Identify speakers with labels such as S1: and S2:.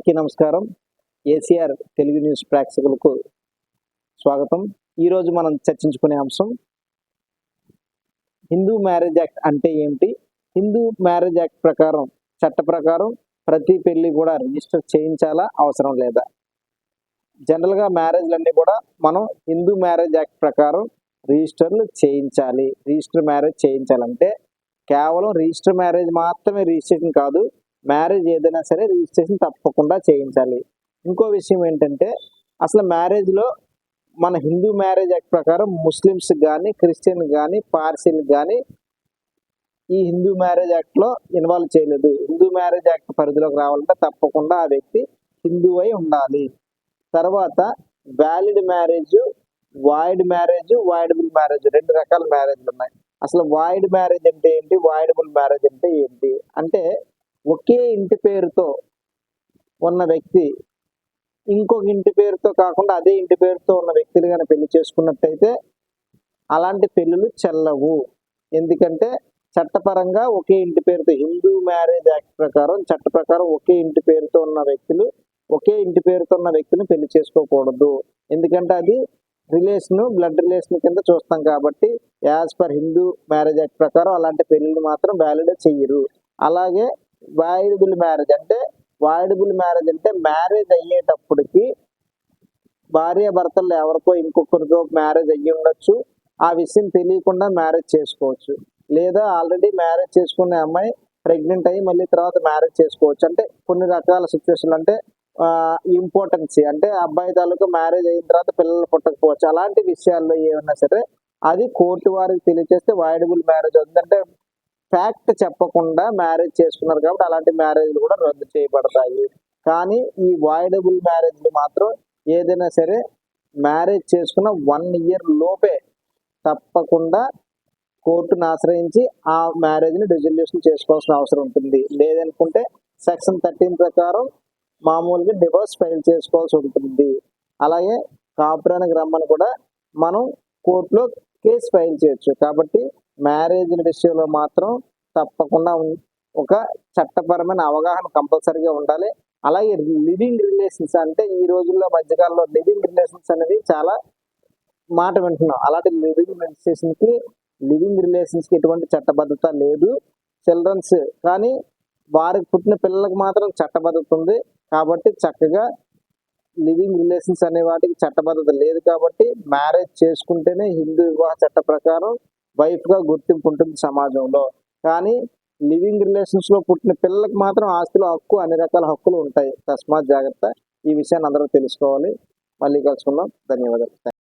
S1: అందరికీ నమస్కారం. ACR Telugu news ప్రేక్షకులకు స్వాగతం. ఈరోజు మనం చర్చించుకునే అంశం హిందూ మ్యారేజ్ యాక్ట్ అంటే ఏమిటి? హిందూ మ్యారేజ్ యాక్ట్ ప్రకారం, చట్ట ప్రకారం ప్రతి పెళ్లి కూడా రిజిస్టర్ చేయించాలా, అవసరం లేదా? జనరల్గా మ్యారేజ్లన్నీ కూడా మనం హిందూ మ్యారేజ్ యాక్ట్ ప్రకారం రిజిస్టర్లు చేయించాలి. రిజిస్టర్ మ్యారేజ్ చేయించాలంటే కేవలం రిజిస్టర్ మ్యారేజ్ మాత్రమే రిజిస్ట్రేషన్ కాదు, మ్యారేజ్ ఏదైనా సరే రిజిస్ట్రేషన్ తప్పకుండా చేయించాలి. ఇంకో విషయం ఏంటంటే, అసలు మ్యారేజ్లో మన హిందూ మ్యారేజ్ యాక్ట్ ప్రకారం ముస్లిమ్స్ కానీ, క్రిస్టియన్ కానీ, పార్సీలకు కానీ ఈ హిందూ మ్యారేజ్ యాక్ట్లో ఇన్వాల్వ్ చేయలేదు. హిందూ మ్యారేజ్ యాక్ట్ పరిధిలోకి రావాలంటే తప్పకుండా ఆ వ్యక్తి హిందూ అయి ఉండాలి. తర్వాత valid marriage, void marriage, voidable marriage, రెండు రకాల మ్యారేజ్లు ఉన్నాయి. అసలు వాయిడ్ మ్యారేజ్ అంటే ఏంటి, వాయిడబుల్ మ్యారేజ్ అంటే ఏంటి అంటే, ఒకే ఇంటి పేరుతో ఉన్న వ్యక్తి ఇంకొక ఇంటి పేరుతో కాకుండా అదే ఇంటి పేరుతో ఉన్న వ్యక్తులు కానీ పెళ్లి చేసుకున్నట్టయితే అలాంటి పెళ్ళిళ్ళు చెల్లవు. ఎందుకంటే చట్టపరంగా ఒకే ఇంటి పేరుతో, హిందూ మ్యారేజ్ యాక్ట్ ప్రకారం చట్ట ప్రకారం ఒకే ఇంటి పేరుతో ఉన్న వ్యక్తులు ఒకే ఇంటి పేరుతో ఉన్న వ్యక్తిని పెళ్లి చేసుకోకూడదు. ఎందుకంటే అది రిలేషన్, బ్లడ్ రిలేషన్ కింద చూస్తాం కాబట్టి as per Hindu marriage act ప్రకారం అలాంటి పెళ్లిళ్ళు మాత్రం వ్యాలిడ్ చెయ్యరు. అలాగే వాయిడబుల్ మ్యారేజ్ అంటే, మ్యారేజ్ అయ్యేటప్పటికి భార్య భర్తలు ఎవరికో ఇంకొకరితో మ్యారేజ్ అయ్యి ఉండొచ్చు, ఆ విషయం తెలియకుండా మ్యారేజ్ చేసుకోవచ్చు. లేదా ఆల్రెడీ మ్యారేజ్ చేసుకునే అమ్మాయి ప్రెగ్నెంట్ అయ్యి మళ్ళీ తర్వాత మ్యారేజ్ చేసుకోవచ్చు. అంటే కొన్ని రకాల సిచ్యువేషన్లు, అంటే ఇంపార్టెన్సీ, అంటే అబ్బాయి తాలూకు మ్యారేజ్ అయిన తర్వాత పిల్లలు పుట్టకపోవచ్చు. అలాంటి విషయాల్లో ఏమన్నా సరే అది కోర్టు వారికి తెలియజేస్తే వాయిడబుల్ మ్యారేజ్ అవుతుంది. అంటే ఫ్యాక్ట్ చెప్పకుండా మ్యారేజ్ చేసుకున్నారు కాబట్టి అలాంటి మ్యారేజ్లు కూడా రద్దు చేయబడతాయి. కానీ ఈ వాయిడబుల్ మ్యారేజ్లు మాత్రం ఏదైనా సరే మ్యారేజ్ చేసుకున్న 1 ఇయర్ లోపే తప్పకుండా కోర్టును ఆశ్రయించి ఆ మ్యారేజ్ని డిజల్యూషన్ చేసుకోవాల్సిన అవసరం ఉంటుంది. లేదనుకుంటే సెక్షన్ 13 ప్రకారం మామూలుగా డివోర్స్ ఫైల్ చేసుకోవాల్సి ఉంటుంది. అలాగే కాపురానికి రమ్మని కూడా మనం కోర్టులో కేసు ఫైల్ చేయొచ్చు. కాబట్టి మ్యారేజ్ విషయంలో మాత్రం తప్పకుండా ఒక చట్టపరమైన అవగాహన కంపల్సరీగా ఉండాలి. అలాగే లివింగ్ రిలేషన్స్, అంటే ఈ రోజుల్లో మధ్యకాలంలో లివింగ్ రిలేషన్స్ అనేది చాలా మాట వింటున్నాం. అలాంటి లివింగ్ రిలేషన్స్కి ఎటువంటి చట్టబద్ధత లేదు. చిల్డ్రన్స్ కానీ వారికి పుట్టిన పిల్లలకు మాత్రం చట్టబద్ధత ఉంది. కాబట్టి చక్కగా లివింగ్ రిలేషన్స్ అనే వాటికి చట్టబద్ధత లేదు. కాబట్టి మ్యారేజ్ చేసుకుంటేనే హిందూ వివాహ చట్ట ప్రకారం వైఫ్గా గుర్తింపు ఉంటుంది సమాజంలో. కానీ లివింగ్ రిలేషన్స్లో పుట్టిన పిల్లలకు మాత్రం ఆస్తిలో హక్కు, అన్ని రకాల హక్కులు ఉంటాయి. తస్మాత్ జాగ్రత్త. ఈ విషయాన్ని అందరూ తెలుసుకోవాలి. మళ్ళీ కలుసుకుందాం. ధన్యవాదాలు.